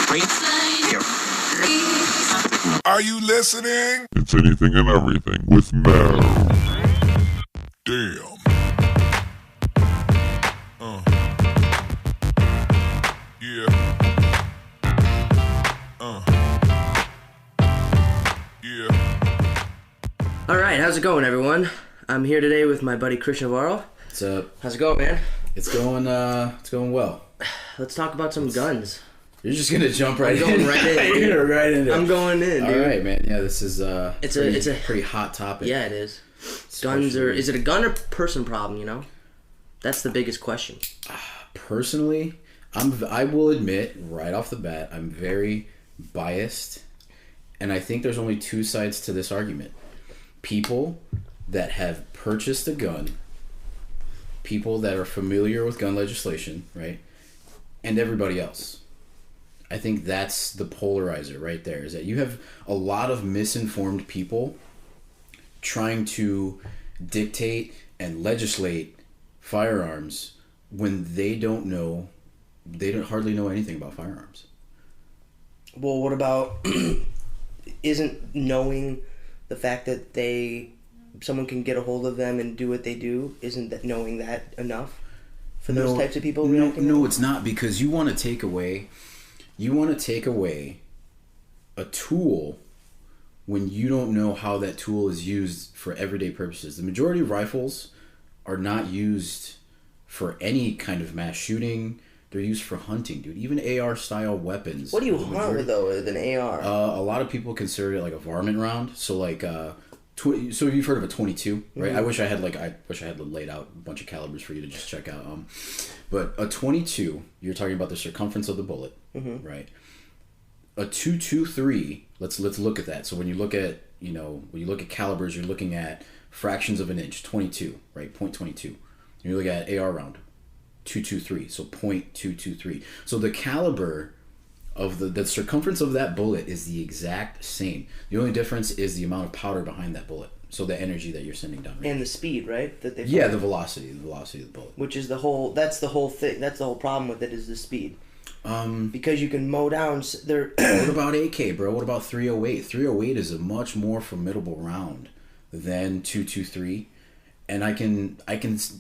Are you listening? It's anything and everything with Mel. Damn. Yeah. Yeah. All right, how's it going, everyone? I'm here today with my buddy Christian Navarro. What's up? How's it going, man? It's going well. Let's talk about some guns. You're just gonna jump right I'm in. going right in. You're right into it. I'm going in, dude. All right, man. Yeah, this is It's a a pretty hot topic. Yeah, it is. Guns are. Is it a gun or person problem? You know, that's the biggest question. Personally, I will admit right off the bat, I'm very biased, and I think there's only two sides to this argument. People that have purchased a gun, people that are familiar with gun legislation, right, and everybody else. I think that's the polarizer right there, is that you have a lot of misinformed people trying to dictate and legislate firearms when they don't hardly know anything about firearms. Well, what about isn't knowing the fact that someone can get a hold of them and do what they do, isn't that knowing that enough for those types of people? No, it's not, because you want to take away a tool when you don't know how that tool is used for everyday purposes. The majority of rifles are not used for any kind of mass shooting. They're used for hunting, dude. Even AR-style weapons. What do you hunt with, though, with an AR? A lot of people consider it like a varmint round. So, like, so you've heard of a 22, right? Mm-hmm. I wish I had laid out a bunch of calibers for you to just check out. But a 22, you're talking about the circumference of the bullet, mm-hmm. right? A 223, let's look at that. So when you look at calibers, you're looking at fractions of an inch, 22, right? 0.22. You look at AR round, 223, so 0.223. So the caliber of the circumference of that bullet is the exact same. The only difference is the amount of powder behind that bullet. So the energy that you're sending down. Right? And the speed, right? That they the velocity of the bullet. Which is that's the whole thing. That's the whole problem with it, is the speed. Because you can mow down. What about AK, bro? What about 308? 308 is a much more formidable round than 223. And I can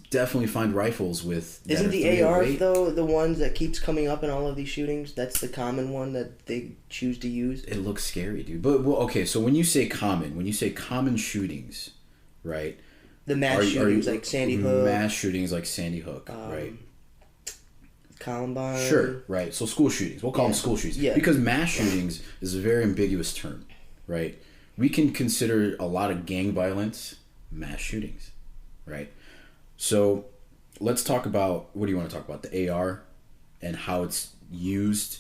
definitely find rifles with. Isn't the AR though the ones that keeps coming up in all of these shootings? That's the common one that they choose to use. It looks scary, dude. But okay, so when you say common shootings, right? The mass shootings like Sandy Hook. Mass shootings like Sandy Hook, right? Columbine. Sure, right. So school shootings. We'll call them school shootings. Yeah. Because mass shootings is a very ambiguous term, right? We can consider a lot of gang violence mass shootings. Right, so let's talk about, what do you want to talk about? The AR and how it's used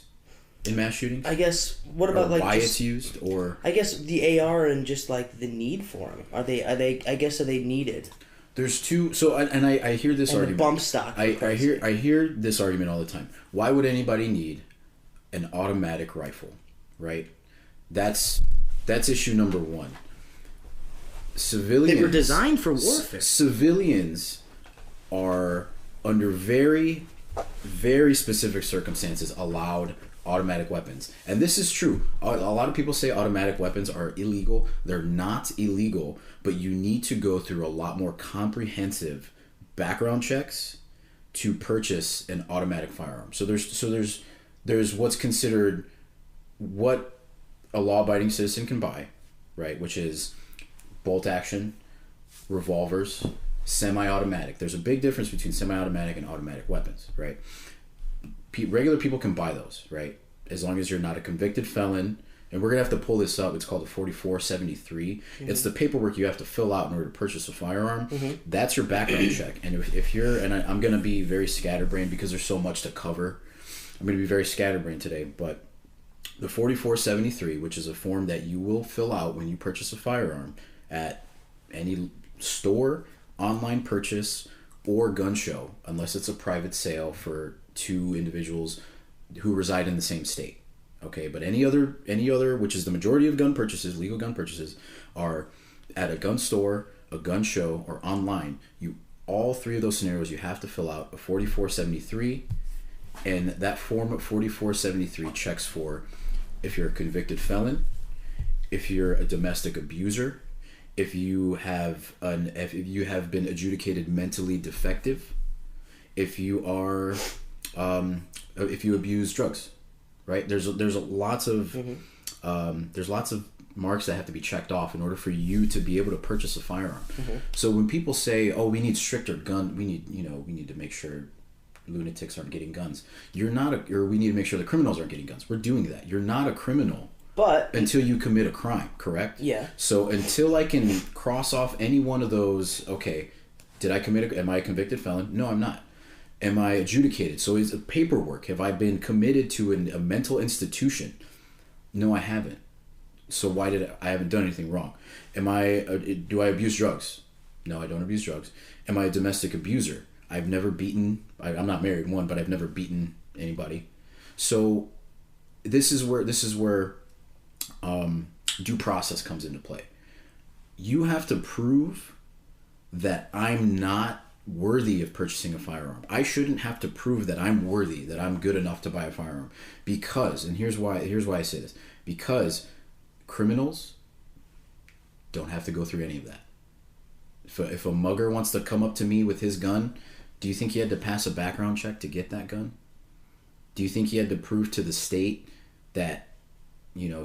in mass shootings. I guess. What about why it's used, or I guess the AR and just like the need for them. Are they? I guess, are they needed? There's two. So I hear this and argument. The bump stock. I hear this argument all the time. Why would anybody need an automatic rifle? Right. That's issue number one. Civilians. They were designed for warfare. Civilians are, under very, very specific circumstances, allowed automatic weapons. And this is true. A lot of people say automatic weapons are illegal. They're not illegal, but you need to go through a lot more comprehensive background checks to purchase an automatic firearm. So there's what's considered what a law-abiding citizen can buy, right, which is bolt action, revolvers, semi-automatic. There's a big difference between semi-automatic and automatic weapons, right? Regular people can buy those, right? As long as you're not a convicted felon. And we're going to have to pull this up. It's called the 4473. Mm-hmm. It's the paperwork you have to fill out in order to purchase a firearm. Mm-hmm. That's your background check. And if you're, and I'm going to be very scatterbrained because there's so much to cover. I'm going to be very scatterbrained today, but the 4473, which is a form that you will fill out when you purchase a firearm at any store, online purchase, or gun show, unless it's a private sale for two individuals who reside in the same state. Okay, but any other, which is the majority of gun purchases, legal gun purchases, are at a gun store, a gun show, or online. All three of those scenarios, you have to fill out a 4473 And that form 4473 checks for if you're a convicted felon, if you're a domestic abuser, if you have been adjudicated mentally defective, if you are if you abuse drugs, right? There's lots of marks that have to be checked off in order for you to be able to purchase a firearm. So when people say, "Oh, we need stricter we need to make sure lunatics aren't getting guns," we need to make sure the criminals aren't getting guns. We're doing that. You're not a criminal. But until you commit a crime, correct? Yeah. So until I can cross off any one of those, okay, am I a convicted felon? No, I'm not. Am I adjudicated? So is it paperwork? Have I been committed to a mental institution? No, I haven't. So I haven't done anything wrong. Do I abuse drugs? No, I don't abuse drugs. Am I a domestic abuser? I've never beaten, I'm not married, but I've never beaten anybody. So this is where due process comes into play. You have to prove that I'm not worthy of purchasing a firearm. I shouldn't have to prove that I'm worthy, that I'm good enough to buy a firearm, because, and here's why I say this, because criminals don't have to go through any of that. If a mugger wants to come up to me with his gun, do you think he had to pass a background check to get that gun? Do you think he had to prove to the state that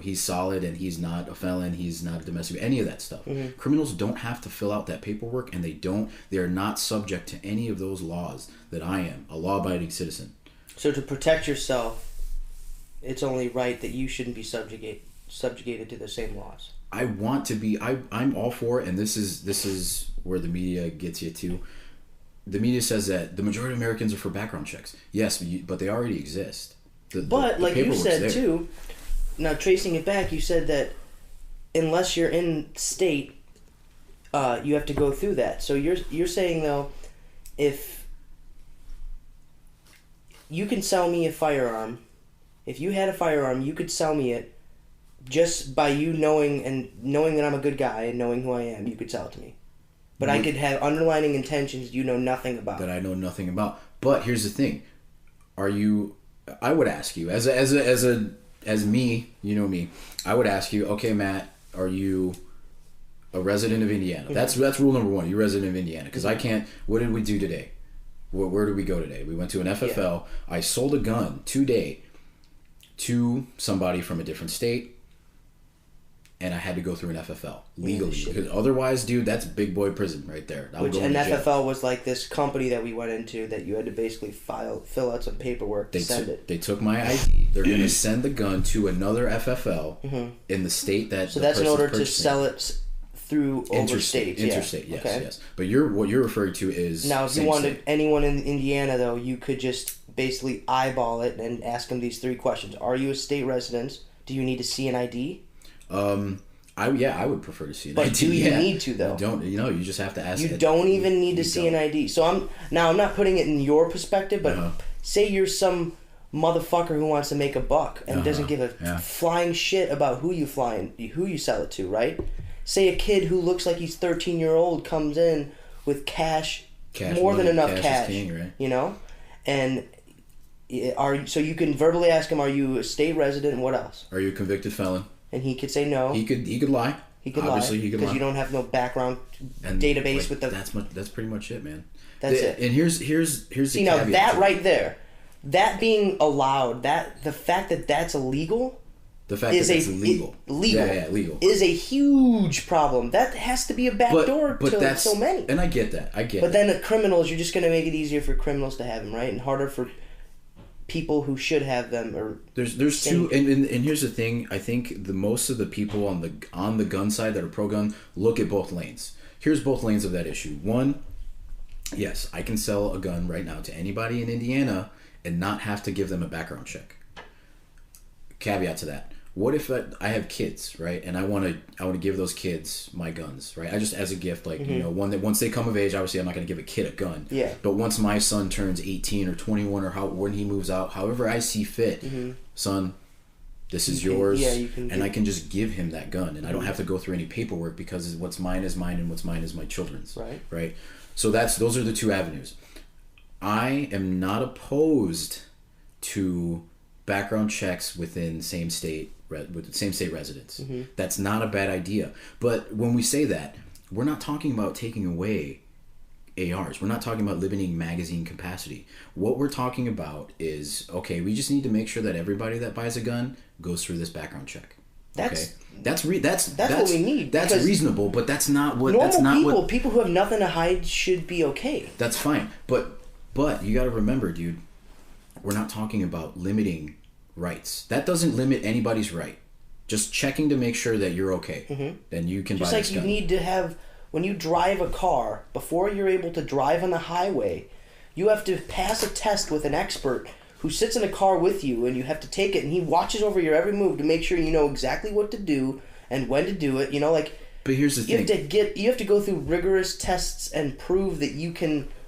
he's solid and he's not a felon, he's not a domestic, any of that stuff? Criminals don't have to fill out that paperwork, and they are not subject to any of those laws that I am, a law-abiding citizen. So to protect yourself, it's only right that you shouldn't be subjugated to the same laws. I want to be, I'm all for it, and this is where the media gets you to. The media says that the majority of Americans are for background checks. Yes, but they already exist. But like you said too, now tracing it back, you said that unless you're in state, you have to go through that. So you're saying though, if you can sell me a firearm, if you had a firearm, you could sell me it just by you knowing that I'm a good guy and knowing who I am. You could sell it to me, but I could have underlying intentions you know nothing about. That I know nothing about. But here's the thing: I would ask you as me, you know me, I would ask you, okay, Matt, are you a resident of Indiana? That's rule number one. You're a resident of Indiana, because I can't. What did we do today? Where did we go today? We went to an FFL. Yeah. I sold a gun today to somebody from a different state, and I had to go through an FFL legally. Because otherwise, dude, that's big boy prison right there. An FFL was like this company that we went into that you had to basically fill out some paperwork to send it. They took my ID. They're going to send the gun to another FFL in the state that. So that's in order to sell it through interstate. Interstate, yes, okay. Yes. But what you're referring to is now. If you wanted anyone in Indiana, though, you could just basically eyeball it and ask them these three questions: Are you a state resident? Do you need to see an ID? I would prefer to see an ID. But do you need to though? You don't. You just have to ask. You don't even need to see an ID. So I'm not putting it in your perspective, but say you're some motherfucker who wants to make a buck and doesn't give a flying shit about who you sell it to, right? Say a kid who looks like he's 13-year-old comes in with cash more than enough cash, is king, right? And so you can verbally ask him, are you a state resident, and what else? Are you a convicted felon? And he could say no. He could lie. He could lie because you don't have no background database with the. That's pretty much it, man. That's it. And here's the see now that right there, that being allowed, the fact that that's illegal. The fact that it's illegal. Legal is a huge problem. That has to be a backdoor to so many. And I get that. But then the criminals, you're just going to make it easier for criminals to have them, right? And harder for people who should have them. Or there's two, and here's the thing. I think most of the people on the gun side that are pro-gun look at both lanes. Here's both lanes of that issue. One, yes, I can sell a gun right now to anybody in Indiana and not have to give them a background check. Caveat to that. What if I have kids, right? And I want to give those kids my guns, right? I just as a gift, like once they come of age, obviously I'm not going to give a kid a gun. Yeah. But once my son turns 18 or 21 or when he moves out, however I see fit, son, this is yours. Yeah, you can. And I can just give him that gun, and I don't have to go through any paperwork because what's mine is mine, and what's mine is my children's. Right. Right. So those are the two avenues. I am not opposed to background checks within same state with same state residents. That's not a bad idea. But when we say that, we're not talking about taking away ARs. We're not talking about limiting magazine capacity. What we're talking about is, okay, we just need to make sure that everybody that buys a gun goes through this background check. That's That's what we need. That's reasonable, but that's not what. Normal That's not people, what. people who have nothing to hide, should be okay. That's fine, but you got to remember, dude. We're not talking about limiting rights. That doesn't limit anybody's right. Just checking to make sure that you're okay. Then you can Just buy like this you gun. need to have, when you drive a car, before you're able to drive on the highway, you have to pass a test with an expert who sits in a car with you, and you have to take it, and he watches over your every move to make sure you know exactly what to do and when to do it. You know, like. But here's the thing. You have to go through rigorous tests and prove that you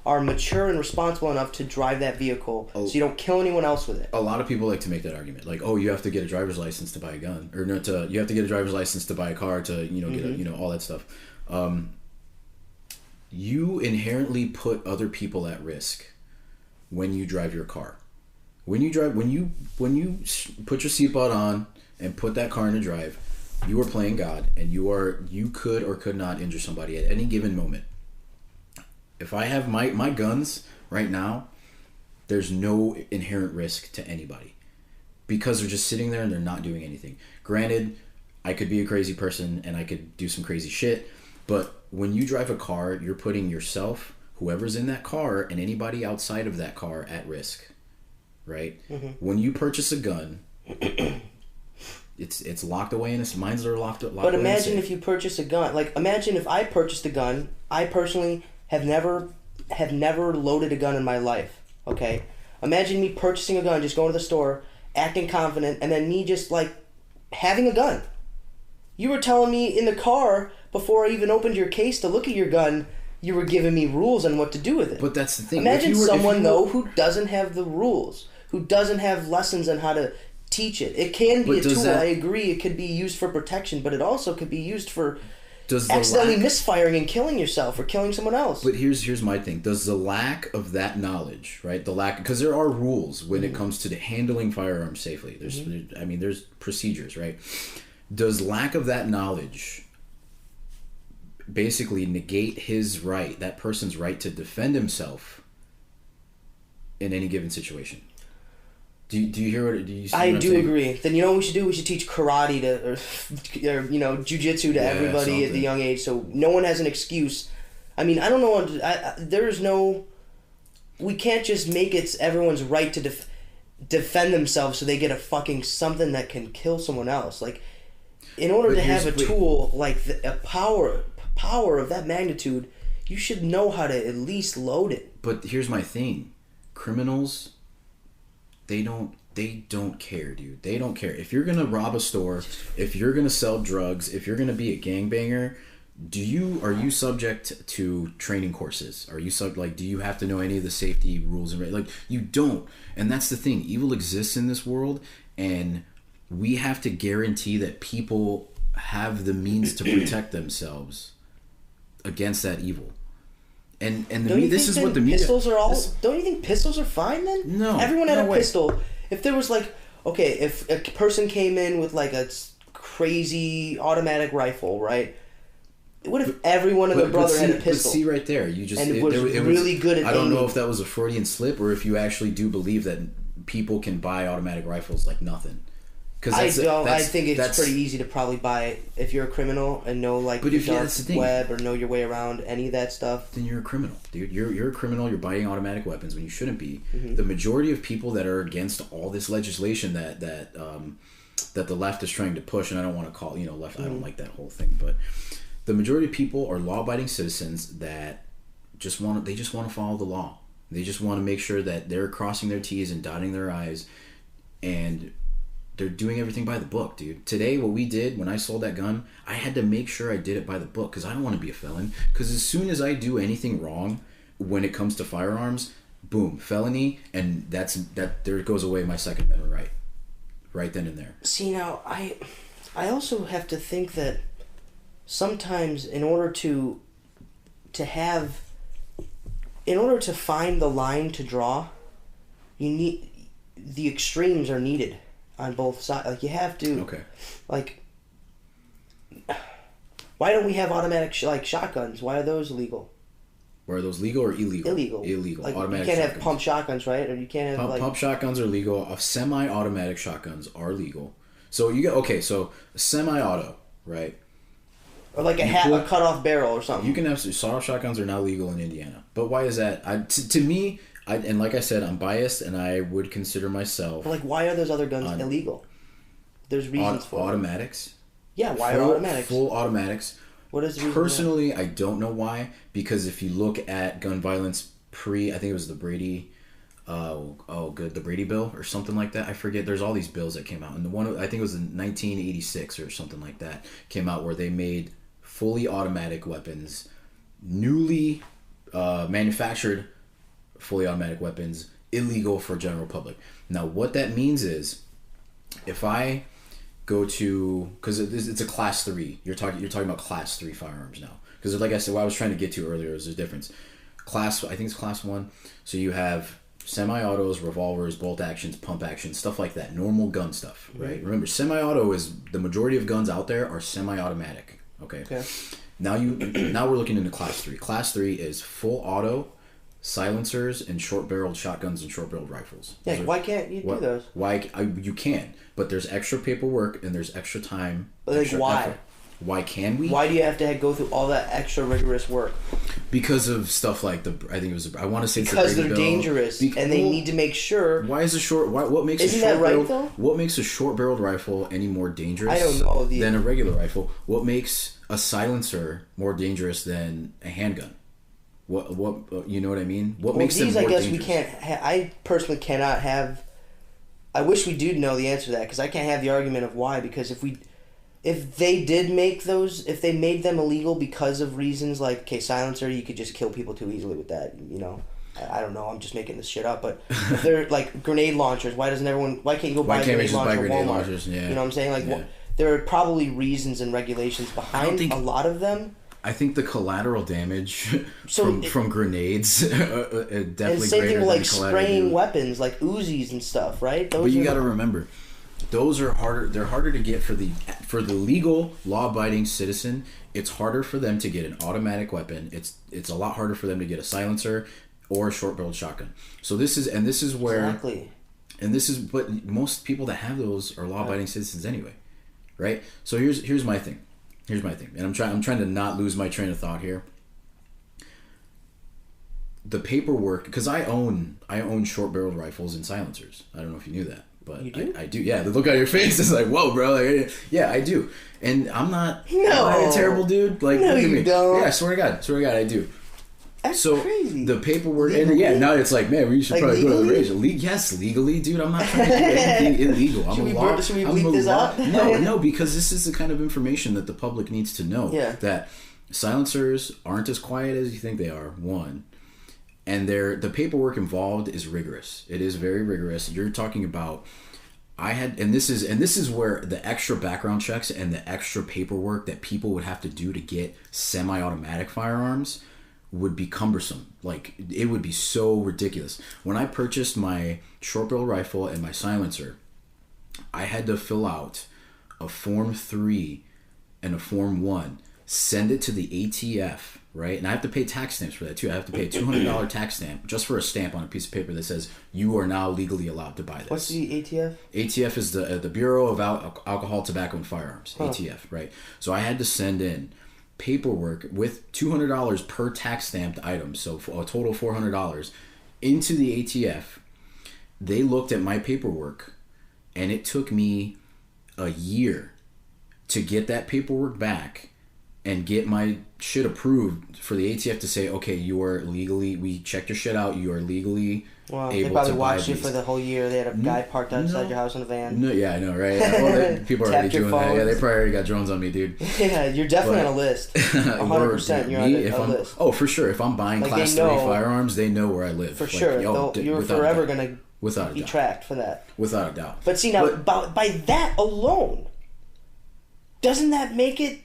are mature and responsible enough to drive that vehicle, so you don't kill anyone else with it. A lot of people like to make that argument, like, oh, you have to get a driver's license to buy a gun, or no, you have to get a driver's license to buy a car to get a, all that stuff. You inherently put other people at risk when you drive your car. When you put your seatbelt on and put that car in drive, you are playing God, and you could or could not injure somebody at any given moment. If I have my guns right now, there's no inherent risk to anybody because they're just sitting there and they're not doing anything. Granted, I could be a crazy person and I could do some crazy shit, but when you drive a car, you're putting yourself, whoever's in that car, and anybody outside of that car at risk, right? When you purchase a gun, it's locked away, and mines are locked away. But imagine if you purchase a gun. Like, imagine if I purchased a gun. I personally have never loaded a gun in my life. Okay, imagine me purchasing a gun, just going to the store, acting confident, and then me just like having a gun. You were telling me in the car before I even opened your case to look at your gun, you were giving me rules on what to do with it. But that's the thing. Imagine someone though who doesn't have the rules, who doesn't have lessons on how to teach it. It can be a tool. I agree. It could be used for protection, but it also could be used for accidentally misfiring and killing yourself or killing someone else. But here's my thing. Does the lack of that knowledge, right? Because there are rules when it comes to handling firearms safely. There's procedures, right? Does lack of that knowledge basically negate that person's right to defend himself in any given situation? Do you hear what? I do agree. Then you know what we should do? We should teach karate or jujitsu to everybody at the young age, so no one has an excuse. I mean, I don't know. We can't just make it everyone's right to defend themselves, so they get a fucking something that can kill someone else. Like, in order to have a tool like a power of that magnitude, you should know how to at least load it. But here's my thing: criminals. They don't care, dude. They don't care. If you're gonna rob a store, if you're gonna sell drugs, if you're gonna be a gangbanger, are you subject to training courses? Do you have to know any of the safety rules and you don't? And that's the thing. Evil exists in this world, and we have to guarantee that people have the means to protect themselves against that evil. And this is what the media... Pistols are all... Don't you think pistols are fine then? No. Everyone had a pistol. If there was if a person came in with like a crazy automatic rifle, right? What if everyone and their brother had a pistol? But see right there, you just... And it was really good at I don't aiming. know if that was a Freudian slip or if you actually do believe that people can buy automatic rifles like nothing. I think it's pretty easy to probably buy it if you're a criminal and know the dark web or know your way around any of that stuff. Then you're a criminal, dude. You're a criminal. You're buying automatic weapons when you shouldn't be. The majority of people that are against all this legislation that the left is trying to push, and I don't want to call left. I don't like that whole thing, but the majority of people are law-abiding citizens that just want to follow the law. They just want to make sure that they're crossing their T's and dotting their I's, and they're doing everything by the book, dude. Today, what we did when I sold that gun, I had to make sure I did it by the book because I don't want to be a felon. Because as soon as I do anything wrong when it comes to firearms, boom, felony, and there goes away my Second Amendment right then and there. See, now, I also have to think that sometimes in order to find the line to draw, you the extremes are needed on both sides. Like, you have to. Okay. Like, why don't we have automatic shotguns? Why are those illegal? Are those legal or illegal? Illegal. Illegal. Like, Automatic you can't shotguns. have pump shotguns, right? Or you can't have Pump shotguns are legal. Semi-automatic shotguns are legal. So you get so semi-auto, right? or like a cut off barrel or something. You can have sawed-off shotguns are now legal in Indiana, but why is that? To me, and like I said, I'm biased, and I would consider myself. But like, why are those other guns illegal? There's reasons for automatics. Yeah, why are automatics? Full automatics. What is the reason? Personally, I don't know why. Because if you look at gun violence I think it was the Brady, the Brady bill or something like that. I forget. There's all these bills that came out, and the one I think it was in 1986 or something like that came out where they made fully automatic weapons, newly manufactured fully automatic weapons, illegal for general public. Now, what that means is, if I go to, because it's a class 3. You're talking about class 3 firearms now. Because like I said, what I was trying to get to earlier is there's a difference. I think it's class 1. So you have semi-autos, revolvers, bolt actions, pump actions, stuff like that. Normal gun stuff, right? Remember, semi-auto is the majority of guns out there are semi-automatic. Okay. Now we're looking into class 3. Class 3 is full auto, silencers, and short-barreled shotguns and short-barreled rifles. Yeah, why can't you do those? You can, but there's extra paperwork and there's extra time. But like, why? Effort. Why can we? Why do you have to go through all that extra rigorous work? Because of stuff like I want to say because they're dangerous and they need to make sure. Why is what makes Isn't a short that right, barreled, though? What makes a short-barreled rifle any more dangerous? I don't know than a regular rifle. What makes a silencer more dangerous than a handgun? What you know what I mean? What makes them more dangerous? We can't. I personally cannot have. I wish we do know the answer to that, because I can't have the argument of why. Because if they did make those, if they made them illegal because of reasons like, okay, silencer, you could just kill people too easily with that. You know, I don't know. I'm just making this shit up. But if they're like grenade launchers, why can't you go buy a grenade launcher at Walmart? Launchers? Yeah. You know what I'm saying? Like, there are probably reasons and regulations behind a lot of them. I think the collateral damage from grenades definitely and same greater thing with like than spraying weapons like Uzis and stuff, right? But you got to remember, those are harder. They're harder to get for the legal law-abiding citizen. It's harder for them to get an automatic weapon. It's a lot harder for them to get a silencer or a short-barreled shotgun. So this is where exactly. And this is, but most people that have those are law-abiding citizens anyway, right? So here's my thing. And I'm trying to not lose my train of thought here. The paperwork, because I own short-barreled rifles and silencers. I don't know if you knew that, but you do? I do. Yeah, the look on your face is like, whoa, bro. Like, yeah, I do. And I'm not a terrible dude. Like, no, look at you me. don't. Yeah, I swear to God, I do. That's crazy. The paperwork, legally? and now it's like, man, we should probably go to the range. Yes, legally, dude. I'm not trying to do anything illegal. Should we bleep this out? No, because this is the kind of information that the public needs to know. Yeah. That silencers aren't as quiet as you think they are. One, and the paperwork involved is rigorous. It is very rigorous. You're talking about. This is where the extra background checks and the extra paperwork that people would have to do to get semi-automatic firearms would be cumbersome. Like, it would be so ridiculous. When I purchased my short barrel rifle and my silencer, I had to fill out a Form 3 and a Form 1, send it to the ATF, right? And I have to pay tax stamps for that too. I have to pay a $200 tax stamp just for a stamp on a piece of paper that says you are now legally allowed to buy this. What's the ATF? ATF is the Bureau of Alcohol, Tobacco, and Firearms. ATF, right? So I had to send in paperwork with $200 per tax stamped item, so for a total $400 into the ATF. They looked at my paperwork, and it took me a year to get that paperwork back and get my shit approved for the ATF to say, okay, we checked your shit out, you are legally Wow, able they probably to buy watched you these. for the whole year. They had a guy parked outside your house in a van. No, yeah, I know, right? Well, people are already doing that. Yeah, they probably already got drones on me, dude. Yeah, you're definitely on a list. 100% you're on a list. Oh, for sure. If I'm buying Class 3 firearms, they know where I live. For sure. You're forever going to be tracked for that. Without a doubt. But see, now, by that alone, doesn't that make it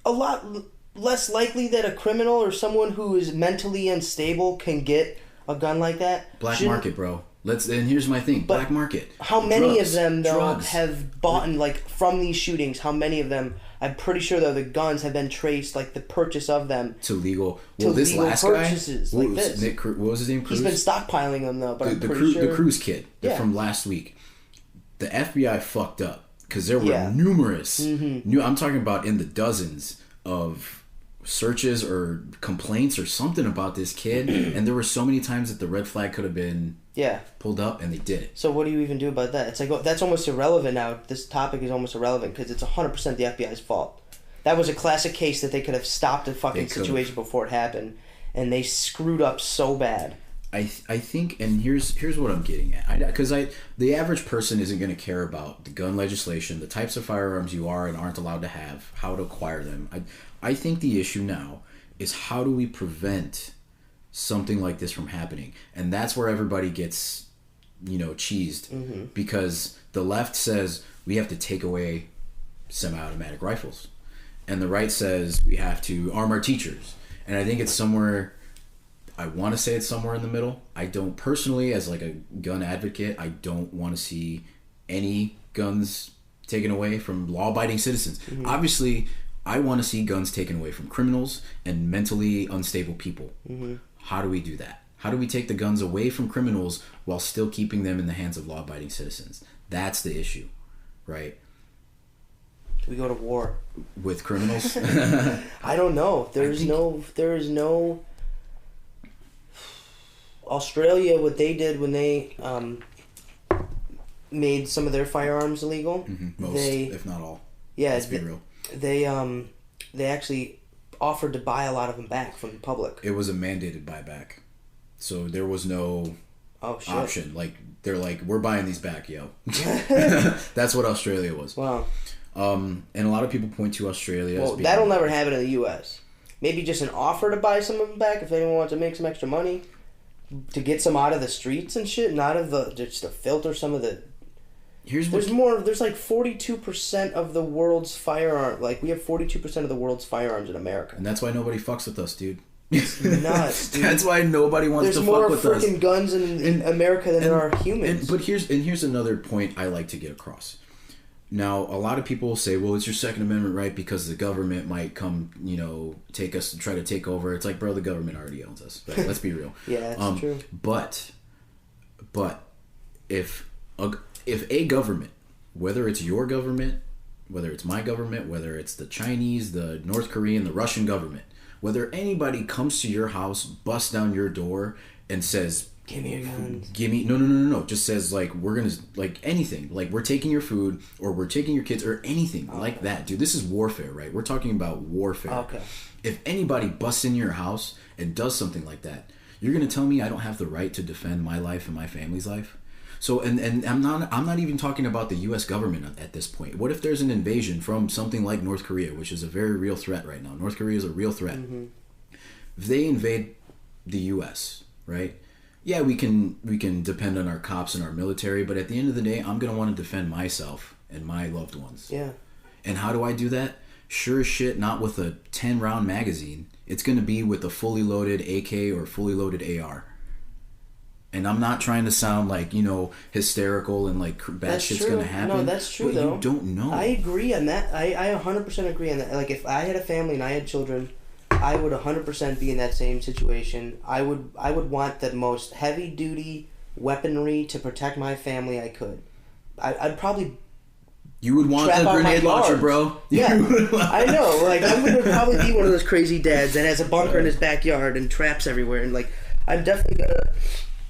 a lot less likely that a criminal or someone who is mentally unstable can get a gun like that? Black market, bro. And here's my thing: black market. How many drugs, of them though drugs. have bought like from these shootings? How many of them? I'm pretty sure though the guns have been traced, like the purchase of them to legal. to This legal last purchases guy, like this. what was his name? Cruz? He's been stockpiling them though, but I'm the pretty sure the Cruz kid Yeah. from last week. The FBI fucked up because there were Yeah. numerous. I'm talking about in the dozens of searches or complaints or something about this kid, and there were so many times that the red flag could have been pulled up, and they did it. So what do you even do about that? It's like that's almost irrelevant now. This topic is almost irrelevant because it's 100% the FBI's fault. That was a classic case that they could have stopped the fucking situation before it happened, and they screwed up so bad. I think, and here's what I'm getting at, because the average person isn't going to care about the gun legislation, the types of firearms you are and aren't allowed to have, how to acquire them. I think the issue now is how do we prevent something like this from happening, and that's where everybody gets, cheesed, because the left says we have to take away semi-automatic rifles, and the right says we have to arm our teachers, and I think it's somewhere. I want to say it's somewhere in the middle. I don't personally, as like a gun advocate, I don't want to see any guns taken away from law-abiding citizens. Obviously, I want to see guns taken away from criminals and mentally unstable people. How do we do that? How do we take the guns away from criminals while still keeping them in the hands of law-abiding citizens? That's the issue, right? We go to war with criminals. I don't know. There is no. Australia, what they did when they made some of their firearms illegal, most, if not all. Yeah, let's be real. They actually offered to buy a lot of them back from the public. It was a mandated buyback, so there was no option. Like they're like, we're buying these back, yo. That's what Australia was. Wow. And a lot of people point to Australia. Well, as being that'll never happen in the U.S. Maybe just an offer to buy some of them back if anyone wants to make some extra money. To get some out of the streets and shit, not of just to filter some of the. There's like 42% of the world's firearm. Like we have 42% of the world's firearms in America, and that's why nobody fucks with us, dude. It's nuts, dude. That's why nobody wants to fuck with us. There's more freaking guns in America than there are humans. But here's another point I like to get across. Now, a lot of people say, well, it's your Second Amendment right because the government might come, take us and try to take over. It's like, bro, the government already owns us. Right? Let's be real. Yeah, that's true. But if a government, whether it's your government, whether it's my government, whether it's the Chinese, the North Korean, the Russian government, whether anybody comes to your house, busts down your door, and says, give me your guns. Give me no. Just says like we're gonna like anything, like we're taking your food or we're taking your kids or anything like that, dude. This is warfare, right? We're talking about warfare. Okay. If anybody busts in your house and does something like that, you're gonna tell me I don't have the right to defend my life and my family's life? So and I'm not even talking about the U.S. government at this point. What if there's an invasion from something like North Korea, which is a very real threat right now? North Korea is a real threat. If they invade the U.S., right? Yeah, we can depend on our cops and our military, but at the end of the day, I'm going to want to defend myself and my loved ones. Yeah. And how do I do that? Sure as shit, not with a 10-round magazine. It's going to be with a fully loaded AK or fully loaded AR. And I'm not trying to sound like, hysterical and like bad shit's going to happen. No, that's true, but though. You don't know. I agree on that. I 100% agree on that. Like, if I had a family and I had children, I would 100% be in that same situation. I would want the most heavy-duty weaponry to protect my family I could. I'd probably... You would want the grenade launcher, bro. Yeah, I know. Like, I'm going to probably be one of those crazy dads that has a bunker in his backyard and traps everywhere. And, like, I'm definitely going to...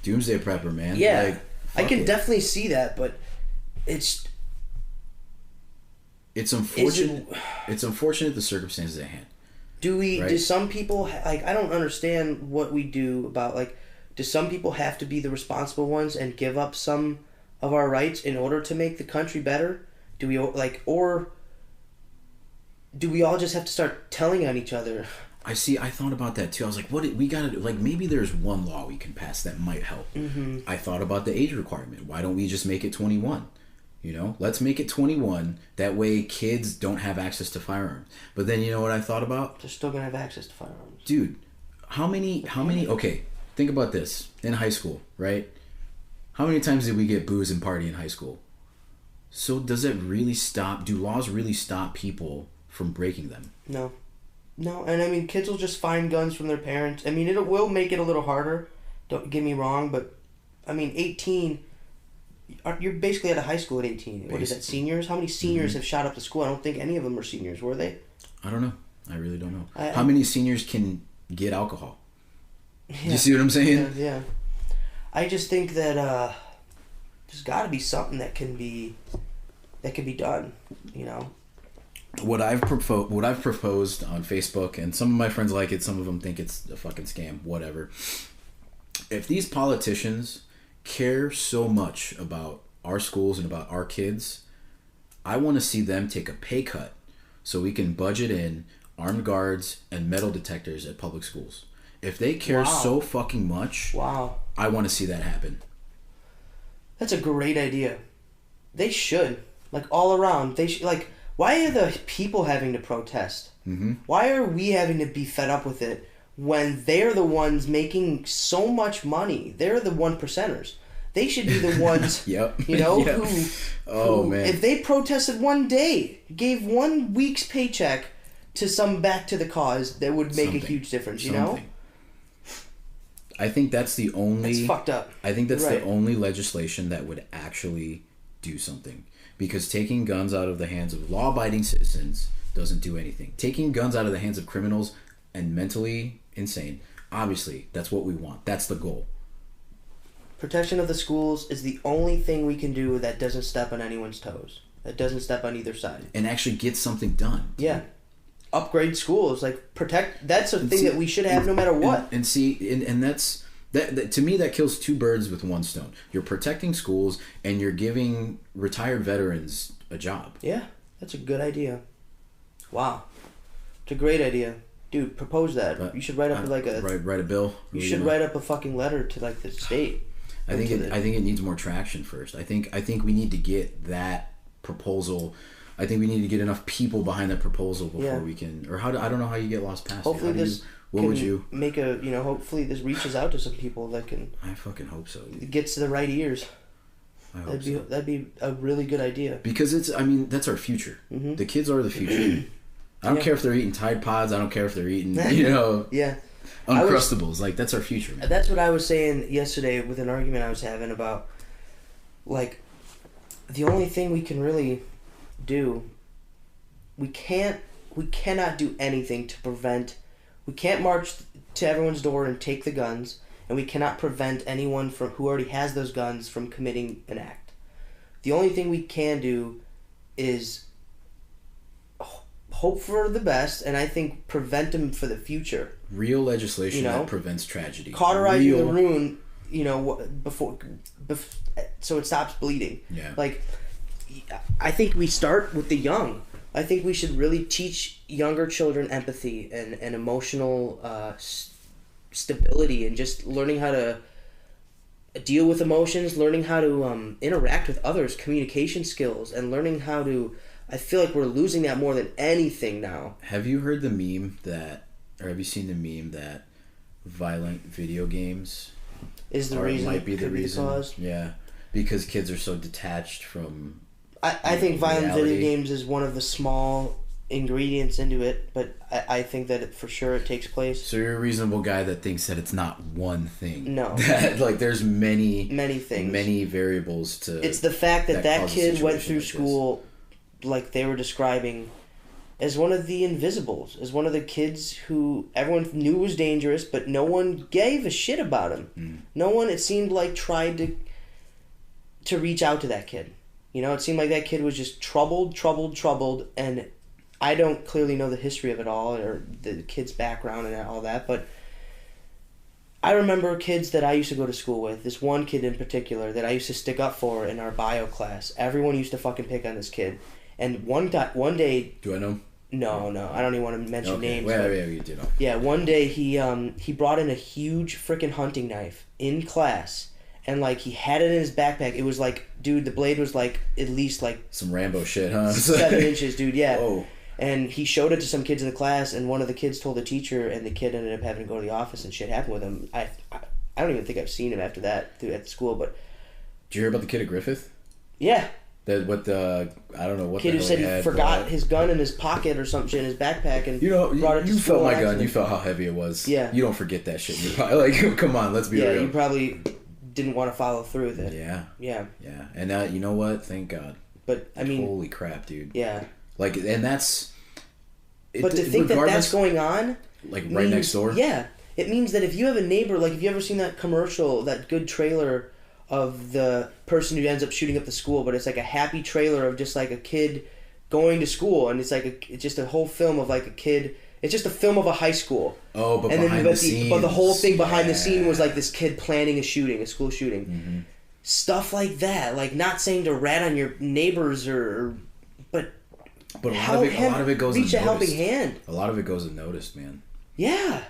Doomsday prepper, man. Yeah. Like, I can definitely see that, but it's... It's unfortunate. It's unfortunate the circumstances at hand. Do some people, like, I don't understand what we do about, like, do some people have to be the responsible ones and give up some of our rights in order to make the country better? Do we, like, or do we all just have to start telling on each other? I thought about that too. I was like, we gotta do? Like, maybe there's one law we can pass that might help. I thought about the age requirement. Why don't we just make it 21? Let's make it 21. That way kids don't have access to firearms. But then you know what I thought about? They're still going to have access to firearms. Dude, how many, okay, think about this. In high school, right? How many times did we get booze and party in high school? So does it really stop? Do laws really stop people from breaking them? No. No, and I mean, kids will just find guns from their parents. I mean, it will make it a little harder. Don't get me wrong, but I mean, 18. You're basically out of high school at 18. What is that? Seniors? How many seniors have shot up the school? I don't think any of them were seniors, were they? I don't know. I really don't know. How many seniors can get alcohol? Yeah. You see what I'm saying? Yeah. I just think that there's got to be something that can be done. You know. What I've proposed on Facebook, and some of my friends like it, some of them think it's a fucking scam, whatever. If these politicians care so much about our schools and about our kids, I want to see them take a pay cut so we can budget in armed guards and metal detectors at public schools. If they care so fucking much, I want to see that happen. That's a great idea. They should. Like, all around. They should, like... Why are the people having to protest? Mm-hmm. Why are we having to be fed up with it when they're the ones making so much money? They're the 1%ers. They should be the ones, yep. You know, yep. who, man. If they protested one day, gave 1 week's paycheck to some back to the cause, that would make a huge difference, you know? I think that's the only... It's fucked up. I think that's the only legislation that would actually do something. Because taking guns out of the hands of law-abiding citizens doesn't do anything. Taking guns out of the hands of criminals and mentally insane, obviously, that's what we want. That's the goal. Protection of the schools is the only thing we can do that doesn't step on anyone's toes. That doesn't step on either side. And actually get something done. Yeah. Upgrade schools. Like, protect... That's a thing that we should have no matter what. And that's... That to me, that kills 2 birds with 1 stone. You're protecting schools, and you're giving retired veterans a job. Yeah, that's a good idea. Wow, it's a great idea, dude. Propose that. You should write up write a bill. You should write up a fucking letter to like the state. I think it needs more traction first. I think we need to get that proposal. I think we need to get enough people behind that proposal before we can. Or I don't know how you get laws passed. Hopefully this. What would you make a, you know, hopefully this reaches out to some people that can... I fucking hope so. It gets to the right ears. That'd be a really good idea. Because that's our future. Mm-hmm. The kids are the future. I don't care if they're eating Tide Pods. I don't care if they're eating, Uncrustables. Like, that's our future, man. That's what I was saying yesterday with an argument I was having about, like, the only thing we can really do, we cannot do anything to prevent... We can't march to everyone's door and take the guns, and we cannot prevent anyone who already has those guns from committing an act. The only thing we can do is hope for the best, and I think prevent them for the future. Real legislation that prevents tragedy. Cauterizing the wound, before so it stops bleeding. Yeah. Like, I think we start with the young. I think we should really teach younger children empathy and emotional stability, and just learning how to deal with emotions, learning how to interact with others, communication skills, and learning how to... I feel like we're losing that more than anything now. Have you heard the meme or have you seen the meme that violent video games is the reason? Might be the reason. Cause? Yeah, because kids are so detached from... I think violent reality. Video games is one of the small ingredients into it, but I think that for sure it takes place. So you're a reasonable guy that thinks that it's not one thing. No. That, like, there's many things. Many variables to... It's the fact that kid went through school, like they were describing, as one of the invisibles, as one of the kids who everyone knew was dangerous, but no one gave a shit about him. Mm. No one, it seemed like, tried to reach out to that kid. You know, it seemed like that kid was just troubled, and I don't clearly know the history of it all, or the kid's background and all that, but I remember kids that I used to go to school with, this one kid in particular that I used to stick up for in our bio class. Everyone used to fucking pick on this kid. And one day... Do I know? No, I don't even want to mention names. Well, yeah, you do know. Yeah, one day he brought in a huge freaking hunting knife in class. And, like, he had it in his backpack. It was like, dude, the blade was, like, at least, like... Some Rambo shit, huh? 7 inches, dude, yeah. Whoa. And he showed it to some kids in the class, and one of the kids told the teacher, and the kid ended up having to go to the office, and shit happened with him. I don't even think I've seen him after that at school, but Did you hear about the kid at Griffith? Yeah. That what the I don't know what Kid the who hell said he had, forgot but- his gun in his pocket or some shit in his backpack and brought it to you school felt my on gun. You accident. felt how heavy it was. Yeah. You don't forget that shit. You're probably like, come on, let's be Yeah, real. you probably didn't want to follow through with it. Yeah. Yeah. Yeah. And now you know what? Thank God. But I mean, holy crap, dude. yeah. Like, and that's. But to think that that's regardless- going on, like right means- next door. Yeah, it means that if you have a neighbor, like if you ever seen that commercial, that good trailer of the person who ends up shooting up the school, but it's like a happy trailer of just like a kid going to school, and it's like it's just a whole film of like a kid. It's just a film of a high school. Oh, but and behind then, the scenes. but the whole thing behind the Yeah. scene was like this kid planning a shooting, a school shooting. Mm-hmm. Stuff like that, like not saying to rat on your neighbors but But a lot of it goes reach a unnoticed. helping hand. A lot of it goes unnoticed, man. Yeah.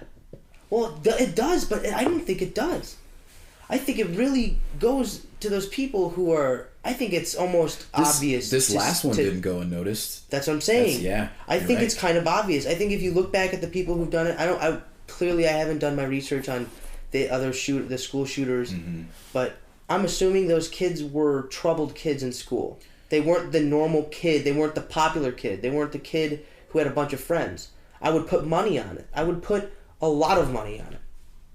Well, it does, but I don't think it does. I think it really goes to those people who are. I think it's almost obvious. This last one didn't go unnoticed. That's what I'm saying. I you're think right. it's kind of obvious. I think if you look back at the people who've done it, I haven't done my research on the school shooters, Mm-hmm. but I'm assuming those kids were troubled kids in school. They weren't the normal kid. They weren't the popular kid. They weren't the kid who had a bunch of friends. I would put money on it. I would put a lot of money on it.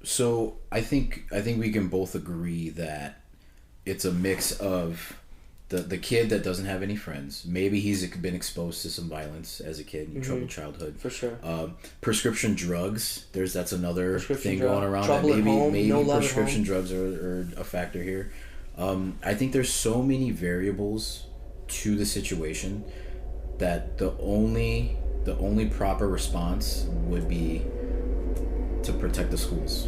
So I think we can both agree that it's a mix of the kid that doesn't have any friends. Maybe he's been exposed to some violence as a kid, troubled childhood. For sure. Prescription drugs. That's another thing drug. going around. Trouble That at maybe home, maybe no love at prescription home. drugs are a factor here. I think there's so many variables to the situation that the only proper response would be to protect the schools.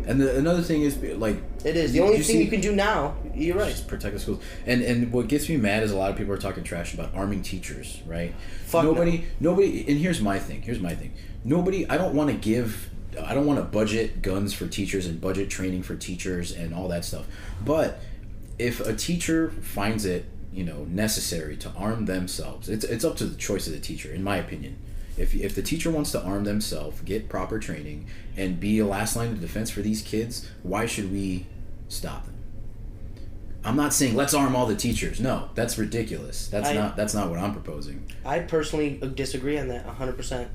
And another thing is, like... It is. The only thing you can do now, you're right. Just protect the schools. And what gets me mad is a lot of people are talking trash about arming teachers, right? Fuck nobody, and here's my thing. Nobody, I don't want to budget guns for teachers and budget training for teachers and all that stuff. But if a teacher finds it, necessary to arm themselves, it's up to the choice of the teacher, in my opinion. If the teacher wants to arm themselves, get proper training, and be a last line of defense for these kids, why should we stop them? I'm not saying let's arm all the teachers. No, that's ridiculous. That's not what I'm proposing. I personally disagree on that 100%.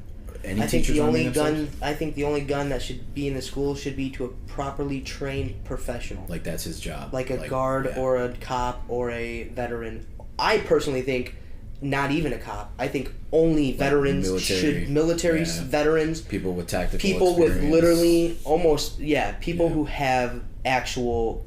Any I think teachers the arming only themselves? gun. I think the only gun that should be in the school should be to a properly trained professional, Like that's his job. like a guard yeah. or a cop or a veteran. I personally think not even a cop. I think only veterans military, yeah. veterans, people with tactical people with experience. literally almost people Yeah. who have actual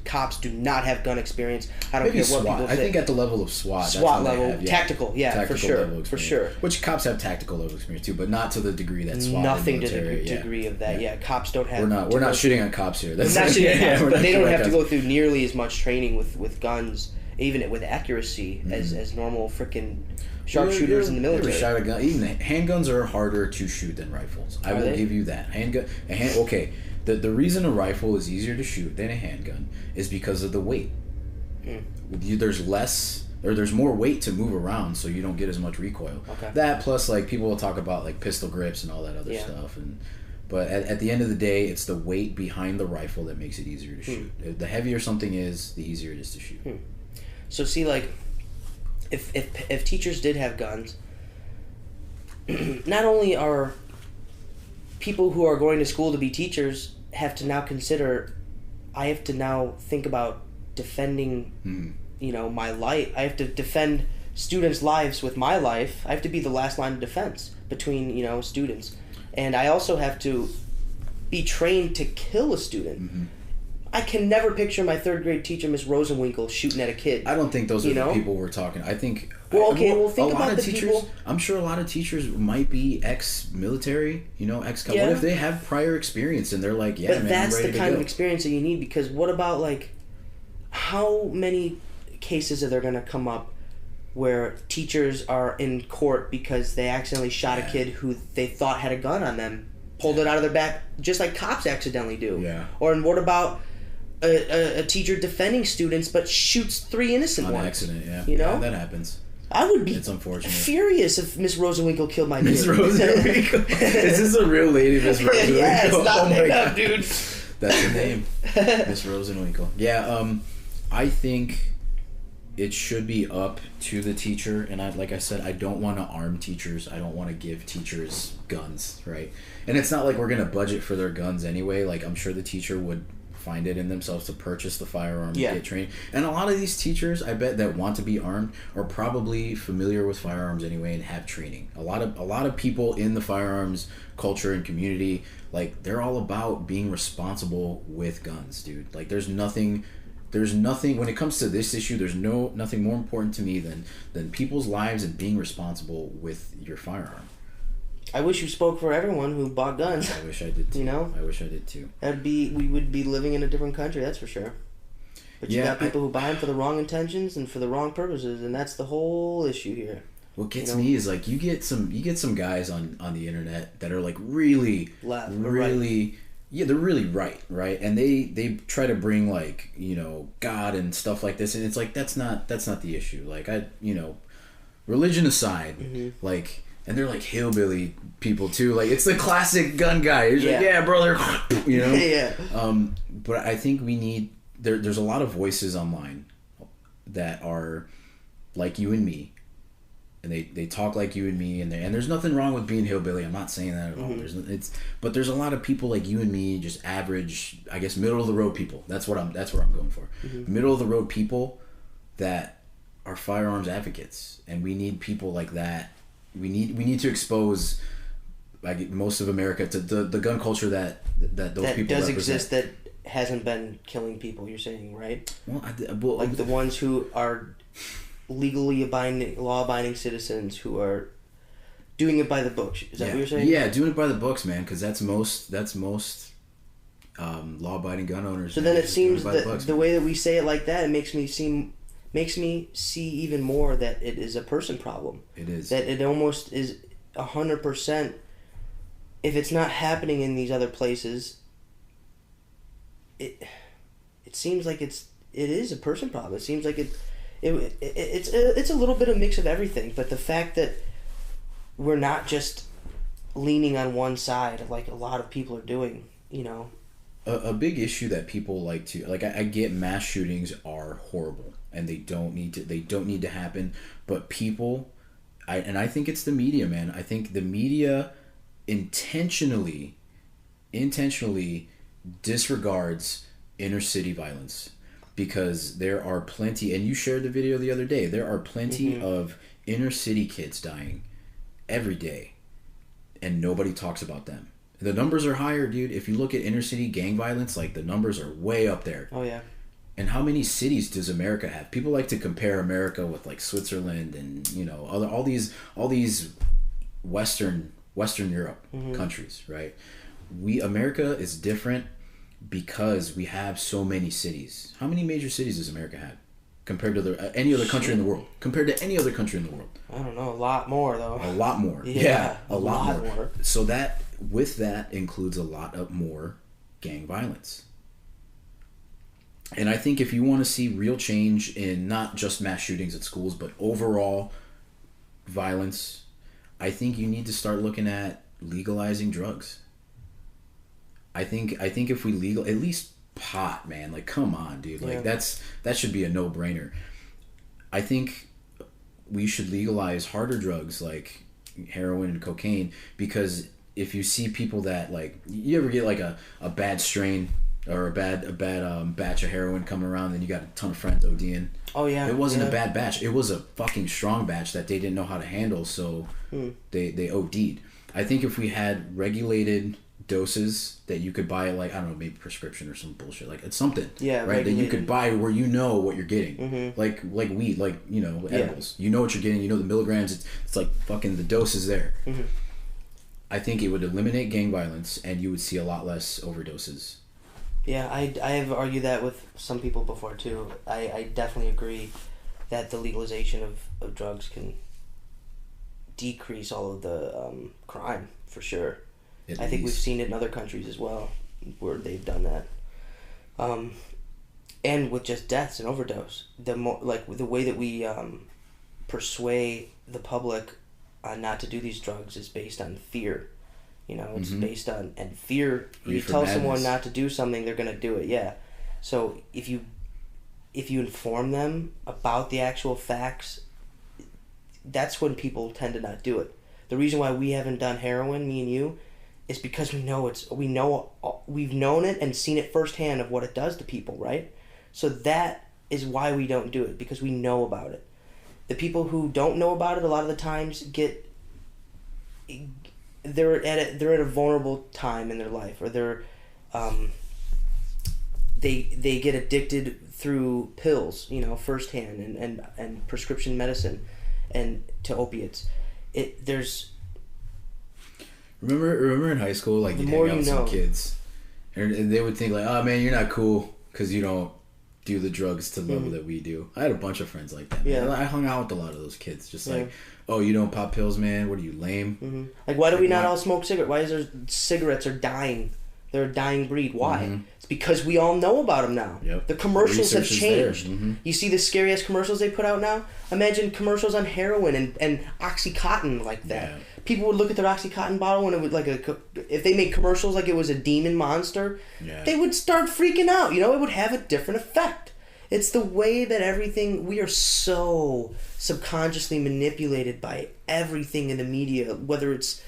cops do not have gun experience. I don't Maybe care what SWAT. people I say. think at the level of SWAT. that's SWAT when they level, have, tactical, for sure, level for experience. sure. Which cops have tactical level experience too, but not to the degree that SWAT. Nothing and to the military, degree of that. Yeah, cops don't have. We're not shooting on cops here. That's Not shooting at cops, we're but not they don't shooting have at to cops. go through nearly as much training with guns, even with accuracy, as normal freaking sharpshooters in the military. Shot a gun. Even handguns are harder to shoot than rifles. I will give you that. Okay. The reason a rifle is easier to shoot than a handgun is because of the weight. There's more weight to move around, so you don't get as much recoil. Okay. That plus, like, people will talk about like pistol grips and all that other stuff, but at the end of the day, it's the weight behind the rifle that makes it easier to shoot. The heavier something is, the easier it is to shoot. So see, like, if teachers did have guns, not only are people who are going to school to be teachers have to now consider, I have to now think about defending, my life. I have to defend students' lives with my life. I have to be the last line of defense between, students. And I also have to be trained to kill a student. I can never picture my third grade teacher, Miss Rosenwinkle, shooting at a kid. I don't think those are the people we're talking. I think. Well, think about the teachers. people. I'm sure a lot of teachers might be ex-military. Ex-cop. Yeah. What if they have prior experience and they're like, yeah, But man, that's I'm ready the to kind go. of experience that you need, because what about, like, how many cases are there going to come up where teachers are in court because they accidentally shot a kid who they thought had a gun on them, pulled it out of their back, just like cops accidentally do? Yeah. Or what about a teacher defending students but shoots 3 innocent On ones? accident, yeah. Yeah, that happens. I would be It's unfortunate. furious if Miss Rosenwinkle killed my kid. Miss Rosenwinkle. Is this a real lady, Miss Rosenwinkle? Yeah, it's not Oh my made God. up, dude. That's her name, Miss Rosenwinkle. Yeah, I think it should be up to the teacher, and like I said, I don't want to arm teachers. I don't want to give teachers guns, right? And it's not like we're gonna budget for their guns anyway. Like, I'm sure the teacher would find it in themselves to purchase the firearm and get trained. And a lot of these teachers, I bet, that want to be armed are probably familiar with firearms anyway and have training. A lot of people in the firearms culture and community, like, they're all about being responsible with guns, dude. Like, there's nothing when it comes to this issue, there's nothing more important to me than people's lives and being responsible with your firearm. I wish you spoke for everyone who bought guns. I wish I did too. You know? I wish I did too. We would be living in a different country, that's for sure. But you got people who buy them for the wrong intentions and for the wrong purposes, and that's the whole issue here. What gets me is, like, you get some guys on the internet that are, like, really left, really right. Yeah, they're really right, and they try to bring, like, you know, God and stuff like this, and it's like that's not the issue. Like, religion aside, like, and they're like hillbilly people too. Like, it's the classic gun guy. He's like, yeah, brother, you know. Yeah. But I think we need there's a lot of voices online that are like you and me. And they talk like you and me, and there's nothing wrong with being hillbilly. I'm not saying that at all. But there's a lot of people like you and me, just average, I guess, middle of the road people. That's what I'm going for. Middle of the road people that are firearms advocates, and we need people like that. We need to expose, like, most of America to the gun culture that those people does represent. exist, that hasn't been killing people. You're saying, right? Well, like the ones who are law-abiding citizens who are doing it by the books. Is that what you're saying? Yeah, doing it by the books, man, because that's most law-abiding gun owners. So then it seems that the way that we say it like that, it makes me see even more that it is a person problem. It is. That it almost is 100%. If it's not happening in these other places, it seems like it is a person problem. It seems like it's a little bit of mix of everything, but the fact that we're not just leaning on one side like a lot of people are doing, you know. A big issue that people like to, like, I get mass shootings are horrible and they don't need to happen, but people, I think it's the media, man. I think the media intentionally disregards inner city violence. Because there are plenty, and you shared the video the other day, there are plenty of inner city kids dying every day, and nobody talks about them. The numbers are higher, dude. If you look at inner city gang violence, like, the numbers are way up there. Oh, yeah. And how many cities does America have? People like to compare America with, like, Switzerland and, you know, all these Western Europe countries, right? America is different because we have so many cities. How many major cities does America have compared to any other country in the world? Compared to any other country in the world? I don't know. A lot more, though. A lot more. Yeah, a lot more. So that includes a lot of more gang violence. And I think if you want to see real change in not just mass shootings at schools, but overall violence, I think you need to start looking at legalizing drugs. I think if we at least pot, man, like, come on, dude, like, that should be a no-brainer. I think we should legalize harder drugs like heroin and cocaine, because if you see people that, like, you ever get like a bad strain or a bad batch of heroin coming around, and you got a ton of friends ODing. Oh yeah. It wasn't a bad batch. It was a fucking strong batch that they didn't know how to handle, so they OD'd. I think if we had regulated doses that you could buy, like, I don't know, maybe prescription or some bullshit, like, it's something, right, regulated, that you could buy where you know what you're getting, like weed, like, you know, edibles, you know what you're getting, you know the milligrams, it's like fucking the dose is there. I think it would eliminate gang violence, and you would see a lot less overdoses. Yeah, I have argued that with some people before too. I definitely agree that the legalization of drugs can decrease all of the crime, for sure. I think we've seen it in other countries as well, where they've done that. And with just deaths and overdose, the way that we persuade the public not to do these drugs is based on fear. You know, it's based on, and fear. You tell someone not to do something, they're gonna do it. Yeah. So if you if you inform them about the actual facts, that's when people tend to not do it. The reason why we haven't done heroin, me and you, is because we've known it and seen it firsthand of what it does to people, right? So that is why we don't do it, because we know about it. The people who don't know about it a lot of the times they're at a vulnerable time in their life, or they get addicted through pills, firsthand, and prescription medicine, and to opiates. Remember in high school, like, you'd hang out with some kids, and they would think like, oh man, you're not cool because you don't do the drugs to the level that we do. I had a bunch of friends like that, man. Yeah. I hung out with a lot of those kids, just like, oh, you don't pop pills, man? What are you, lame? Mm-hmm. Like, why do we not all smoke cigarettes? Why is there cigarettes are dying? They're a dying breed. Why? Mm-hmm. It's because we all know about them now. Yep. The commercials have changed. Mm-hmm. You see the scary-ass commercials they put out now? Imagine commercials on heroin and Oxycontin like that. Yeah. People would look at their Oxycontin bottle and it would if they made commercials like it was a demon monster, they would start freaking out. It would have a different effect. It's the way that we are so subconsciously manipulated by everything in the media, whether it's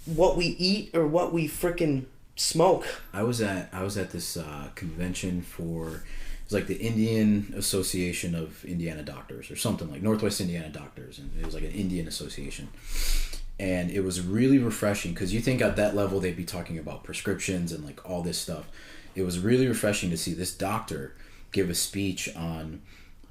what we eat or what we frickin' smoke. I was at this convention for, it's like the Indian Association of Indiana Doctors or something, like Northwest Indiana Doctors, and it was like an Indian association. And it was really refreshing, because you think at that level they'd be talking about prescriptions and like all this stuff. It was really refreshing to see this doctor give a speech on,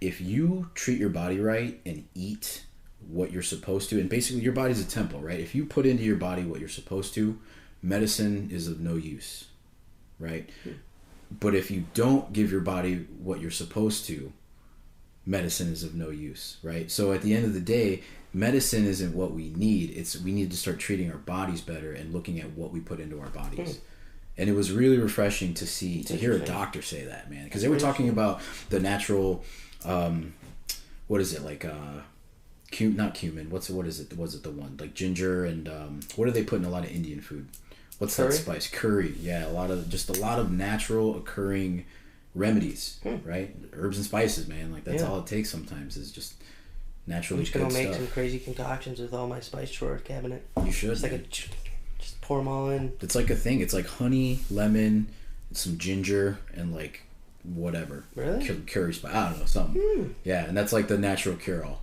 if you treat your body right and eat what you're supposed to, and basically your body's a temple, right? If you put into your body what you're supposed to, medicine is of no use, right? But if you don't give your body what you're supposed to, medicine is of no use, right? So at the end of the day, medicine isn't what we need. We need to start treating our bodies better and looking at what we put into our bodies. And it was really refreshing to hear a doctor say that, man, because they were talking about the natural, what is it, like, not cumin, what is it? Was it the one like ginger and what do they put in a lot of Indian food? What's curry? That spice? Curry. Yeah, a lot of natural occurring remedies, right? Herbs and spices, man. Like, that's all it takes sometimes, is just naturally. I'm just gonna make some crazy concoctions with all my spice drawer cabinet. You should. It's like just pour them all in. It's like a thing. It's like honey, lemon, some ginger, and like whatever. Really? Curry spice. I don't know, something. Yeah, and that's like the natural cure all.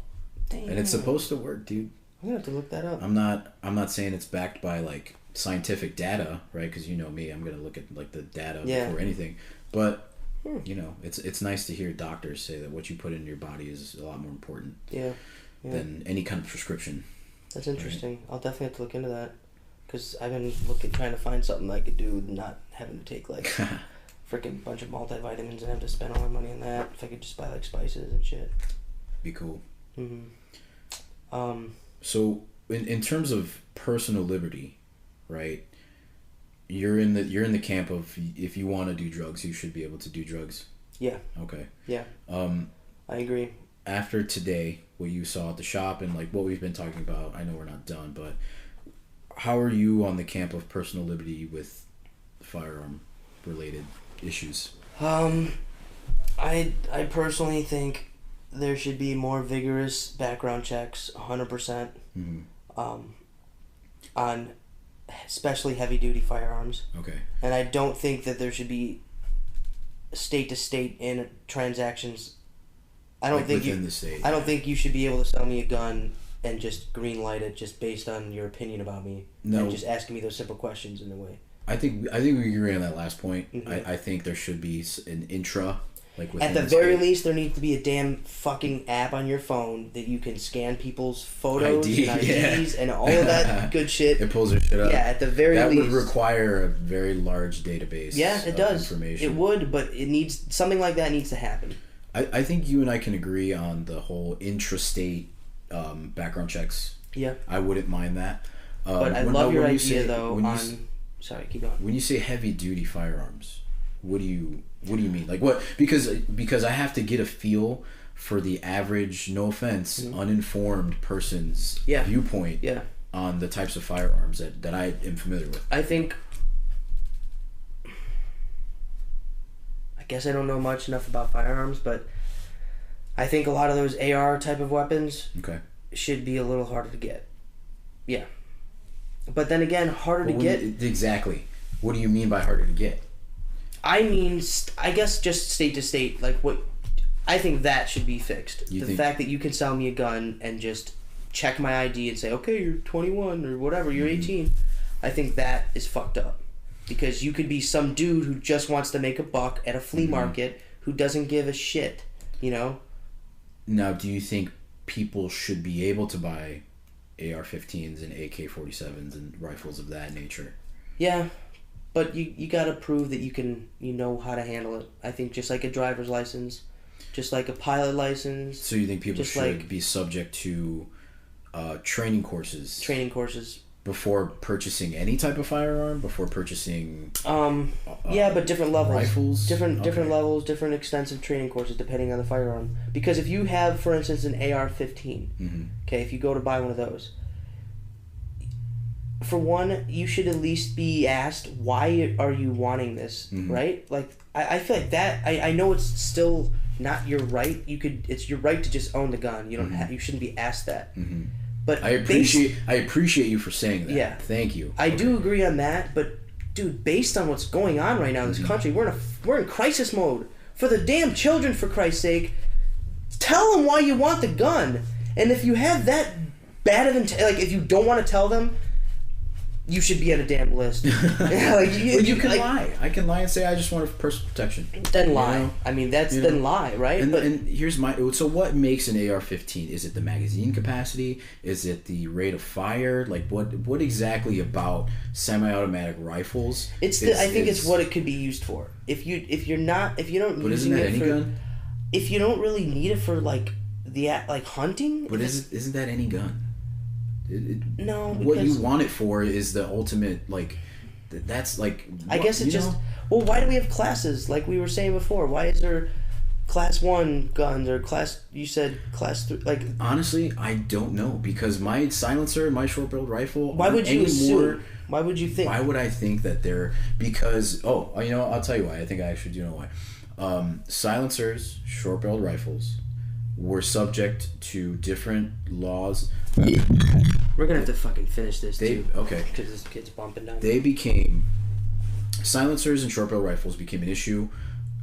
Damn. And it's supposed to work, dude. I'm gonna have to look that up. I'm not saying it's backed by like scientific data, right? Because you know me, I'm gonna look at like the data before anything. But it's nice to hear doctors say that what you put in your body is a lot more important than any kind of prescription. That's interesting. Right? I'll definitely have to look into that, because I've been trying to find something I could do, not having to take like freaking bunch of multivitamins and have to spend all my money on that. If I could just buy like spices and shit, be cool. Mm-hmm. So in terms of personal liberty, right? You're in the camp of, if you want to do drugs, you should be able to do drugs. Yeah. Okay. Yeah. I agree. After today, what you saw at the shop and like what we've been talking about, I know we're not done, but how are you on the camp of personal liberty with firearm related issues? I personally think there should be more vigorous background checks, 100%, on especially heavy duty firearms. Okay. And I don't think that there should be state to state in transactions. I don't think within the state. I don't think you should be able to sell me a gun and just green light it just based on your opinion about me. No. And just asking me those simple questions in a way. I think we agree on that last point. Mm-hmm. I think there should be an intra. Like at the very least, there needs to be a damn fucking app on your phone that you can scan people's photos and IDs and all of that good shit. It pulls your shit up. Yeah, at the very least. That would require a very large database. Yeah, it does. Information. It would, but it needs something like that needs to happen. I think you and I can agree on the whole intrastate background checks. Yeah. I wouldn't mind that. But I love your idea though on... Sorry, keep going. When you say heavy duty firearms, what do you mean? Like what? Because I have to get a feel for the average, no offense, uninformed person's viewpoint on the types of firearms that I am familiar with. I think I guess I don't know much enough about firearms, but I think a lot of those AR type of weapons should be a little harder to get. Yeah. But then again, harder to get... Exactly. What do you mean by harder to get? I mean, I guess just state to state, like what... I think that should be fixed. The fact that you can sell me a gun and just check my ID and say, okay, you're 21 or whatever, you're 18. I think that is fucked up. Because you could be some dude who just wants to make a buck at a flea market who doesn't give a shit, you know? Now, do you think people should be able to buy AR-15s and AK-47s and rifles of that nature? Yeah, but you gotta prove that you know how to handle it. I think just like a driver's license, just like a pilot license. So you think people should be subject to training courses? Training courses. Before purchasing any type of firearm? Before purchasing... yeah, but different levels. Rifles? Different levels, different extensive training courses depending on the firearm. Because if you have, for instance, an AR-15, okay, if you go to buy one of those, for one, you should at least be asked, why are you wanting this, right? Like, I feel like that, I know it's still not your right. It's your right to just own the gun. You don't you shouldn't be asked that. But I appreciate you for saying that. Yeah. Thank you. I do agree on that, but dude, based on what's going on right now in this country, we're in crisis mode. For the damn children, for Christ's sake, tell them why you want the gun. And if you have that bad of like if you don't want to tell them, you should be on a damn list. You can lie. I can lie and say I just want personal protection. Then lie. Know? I mean, then lie, right? And here's so what makes an AR-15? Is it the magazine capacity? Is it the rate of fire? Like what exactly about semi-automatic rifles? I think it's what it could be used for. If you don't. But isn't that any gun? If you don't really need it for like hunting. But isn't that any gun? No, what you want it for is the ultimate, that's like... I guess it just... Well, why do we have classes? Like we were saying before, why is there class 1 guns or you said class 3? Like, honestly, I don't know, because my silencer, my short-barreled rifle... Why would you assume? Why would you think? Why would I think that they're... Because, I'll tell you why. I think I actually do know why. Silencers, short-barreled rifles, were subject to different laws... We're gonna have to fucking finish this too. Okay. Because this kid's bumping down. Silencers and short barrel rifles became an issue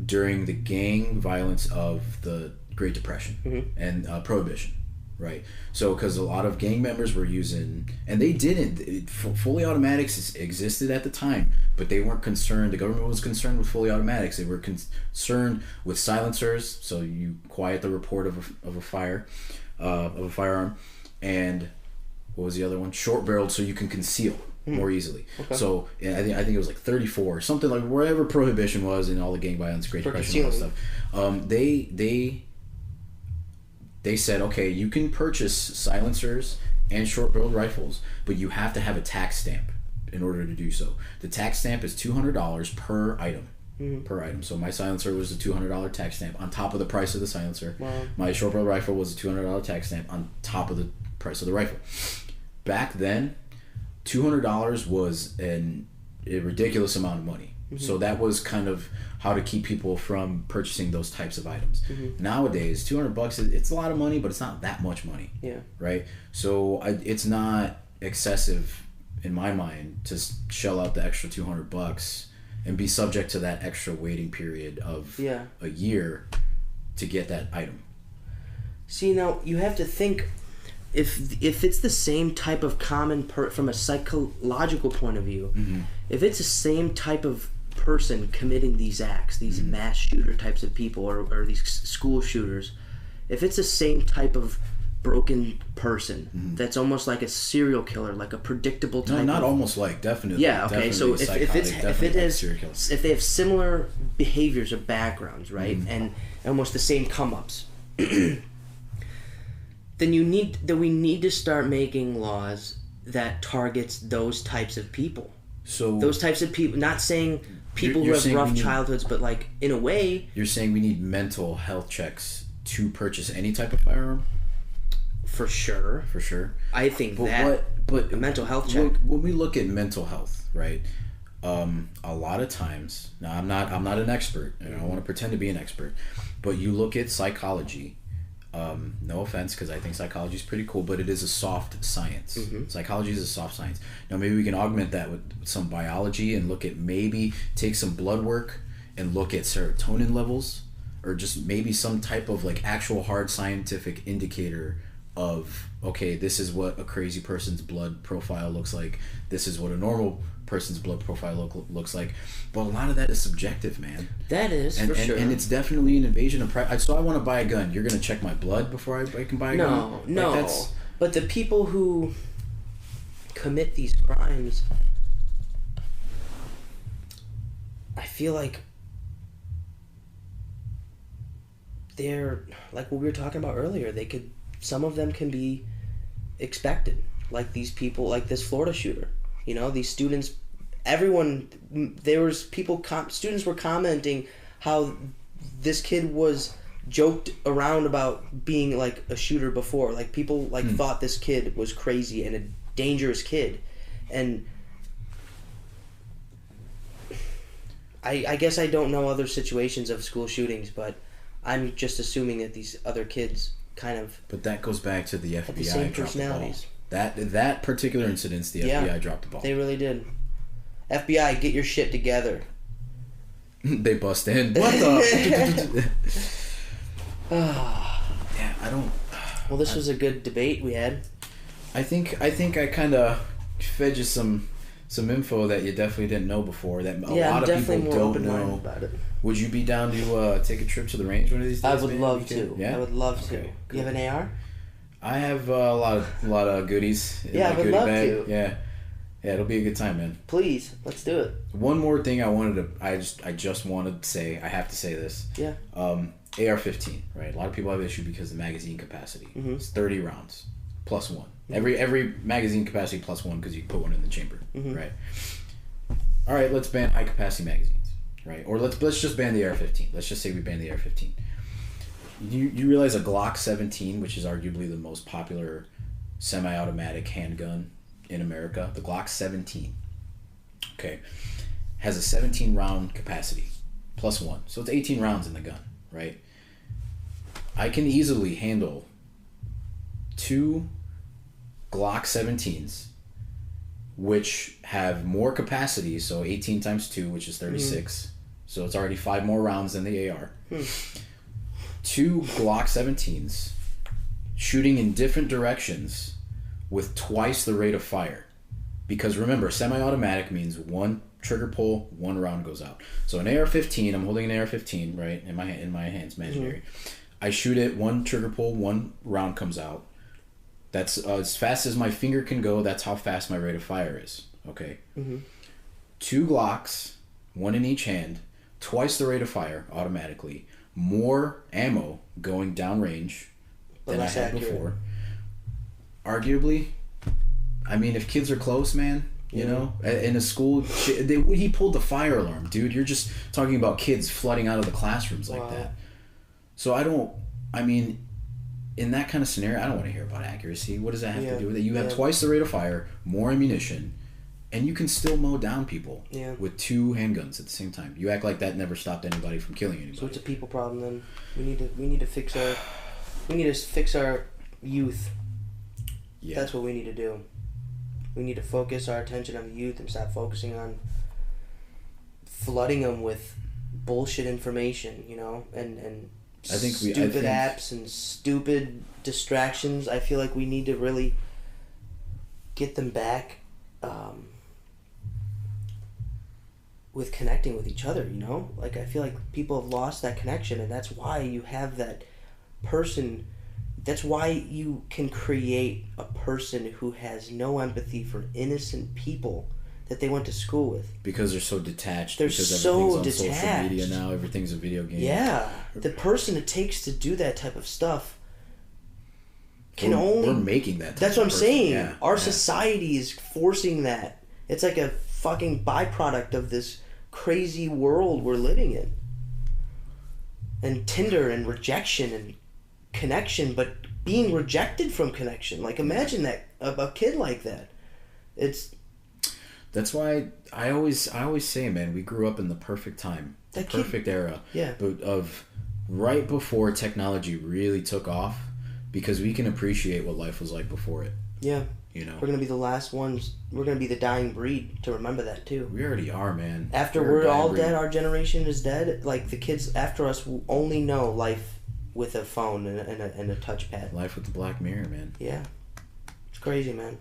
during the gang violence of the Great Depression and Prohibition, right? So, because a lot of gang members were using, and they didn't. Fully automatics existed at the time, but they weren't concerned. The government was concerned with fully automatics. They were concerned with silencers, so you quiet the report of a firearm. And what was the other one? Short barreled, so you can conceal more easily. Okay. So I think it was like 34 or something, like wherever Prohibition was and all the gang violence, Great Depression, all that stuff. They said, okay, you can purchase silencers and short barreled rifles, but you have to have a tax stamp in order to do so. The tax stamp is $200 per item. Per item. So my silencer was a $200 tax stamp on top of the price of the silencer. Wow. My short barrel rifle was a $200 tax stamp on top of the price of the rifle. Back then, $200 was a ridiculous amount of money. So that was kind of how to keep people from purchasing those types of items. Nowadays, $200 it's a lot of money, but it's not that much money. Yeah. Right. So it's not excessive in my mind to shell out the extra $200 and be subject to that extra waiting period of a year to get that item. See, now you have to think, if it's the same type of from a psychological point of view, if it's the same type of person committing these acts, these mass shooter types of people, or these school shooters, if it's the same type of broken person that's almost like a serial killer, like a predictable type. No, not almost like, definitely. Yeah, okay. So if they have similar behaviors or backgrounds, right, and almost the same come-ups, then we need to start making laws that targets those types of people. So those types of people, not saying people who have rough childhoods, but like in a way. You're saying we need mental health checks to purchase any type of firearm? For sure. For sure. I think but a mental health check. When we look at mental health, right? a lot of times, now I'm not an expert, and I don't want to pretend to be an expert, but you look at psychology. No offense, because I think psychology is pretty cool, but it is a soft science. Psychology is a soft science. Now maybe we can augment that with some biology and look at, maybe take some blood work and look at serotonin levels, or just maybe some type of like actual hard scientific indicator of, okay, this is what a crazy person's blood profile looks like, this is what a normal person's blood profile looks like. But a lot of that is subjective, man. That is, for sure. And it's definitely an invasion of privacy. So I want to buy a gun. You're going to check my blood before I can buy a gun? No. But the people who commit these crimes, I feel like they're, like what we were talking about earlier, some of them can be expected. Like these people, like this Florida shooter. You know, these students, students were commenting how this kid was joked around about being like a shooter before. Like people thought this kid was crazy and a dangerous kid. And I guess I don't know other situations of school shootings, but I'm just assuming that these other kids kind of... But that goes back to the FBI the same dropped the ball. personalities. That particular incident, the FBI dropped the ball. They really did. FBI, get your shit together. They bust in. What the? Yeah, I don't... Well, this was a good debate we had. I think I kind of fed you some info that you definitely didn't know before, that a lot of people don't know about it. Would you be down to take a trip to the range one of these days? I would love to. Yeah? I would love to. Okay, You have an AR? I have a lot of goodies in Yeah, my I would goodie love bag. to. Yeah, it'll be a good time, man. Please, let's do it. One more thing I just wanted to say. I have to say this. Yeah. AR-15, right? A lot of people have issue because of the magazine capacity. Mm-hmm. It's 30 rounds plus one. Every magazine capacity plus one, because you can put one in the chamber, right? All right, let's ban high capacity magazines, right? Or let's just ban the AR-15. Let's just say we ban the AR-15. You realize a Glock 17, which is arguably the most popular semi-automatic handgun in America, the Glock 17, okay, has a 17 round capacity plus one, so it's 18 rounds in the gun, right? I can easily handle 2 Glock 17s, which have more capacity, so 18 times 2, which is 36, so it's already 5 more rounds than the AR. 2 Glock 17s shooting in different directions with twice the rate of fire. Because remember, semi-automatic means one trigger pull, 1 round goes out. So an AR-15, I'm holding an AR-15, right, in my hands, imaginary. I shoot it, 1 trigger pull, 1 round comes out. That's as fast as my finger can go. That's how fast my rate of fire is. Okay. 2 Glocks, 1 in each hand, twice the rate of fire automatically. More ammo going downrange than I had before. Arguably, I mean, if kids are close, man, you know, in a school, he pulled the fire alarm, dude. You're just talking about kids flooding out of the classrooms like that. So I mean, in that kind of scenario, I don't want to hear about accuracy. What does that have to do with it? You have twice the rate of fire, more ammunition, and you can still mow down people with 2 handguns at the same time. You act like that never stopped anybody from killing anybody. So it's a people problem then. We need to fix our youth. Yeah. That's what we need to do. We need to focus our attention on the youth and stop focusing on flooding them with bullshit information, you know, and stupid apps and stupid distractions. I feel like we need to really get them back with connecting with each other, you know? Like, I feel like people have lost that connection, and that's why you have that person. That's why you can create a person who has no empathy for innocent people that they went to school with. Because they're so detached. They're because so everything's on detached. social media now. Everything's a video game. Yeah. The person it takes to do that type of stuff we're making that type That's what I'm saying. Yeah. Our society is forcing that. It's like a fucking byproduct of this crazy world we're living in. And Tinder and rejection and connection, but being rejected from connection. Like, imagine that, a kid like that. That's why I always say, man, we grew up in the perfect time, the perfect era. Yeah. But of right before technology really took off, because we can appreciate what life was like before it. Yeah. You know, we're gonna be the last ones. We're gonna be the dying breed to remember that too. We already are, man. After we're all dead, our generation is dead. Like the kids after us will only know life with a phone and a touchpad. Life with the Black Mirror, man. Yeah, it's crazy, man.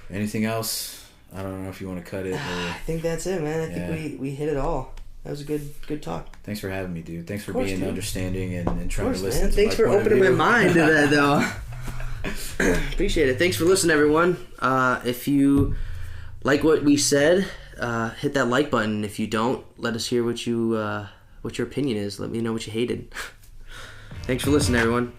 Anything else? I don't know if you want to cut it. Or... I think that's it, man. I think we hit it all. That was a good talk. Thanks for having me, dude. Thanks for being understanding and trying to listen. Man. To Thanks for opening my mind to that, though. Appreciate it. Thanks for listening, everyone. If you like what we said, hit that like button. If you don't, let us hear what your opinion is. Let me know what you hated. Thanks for listening, everyone.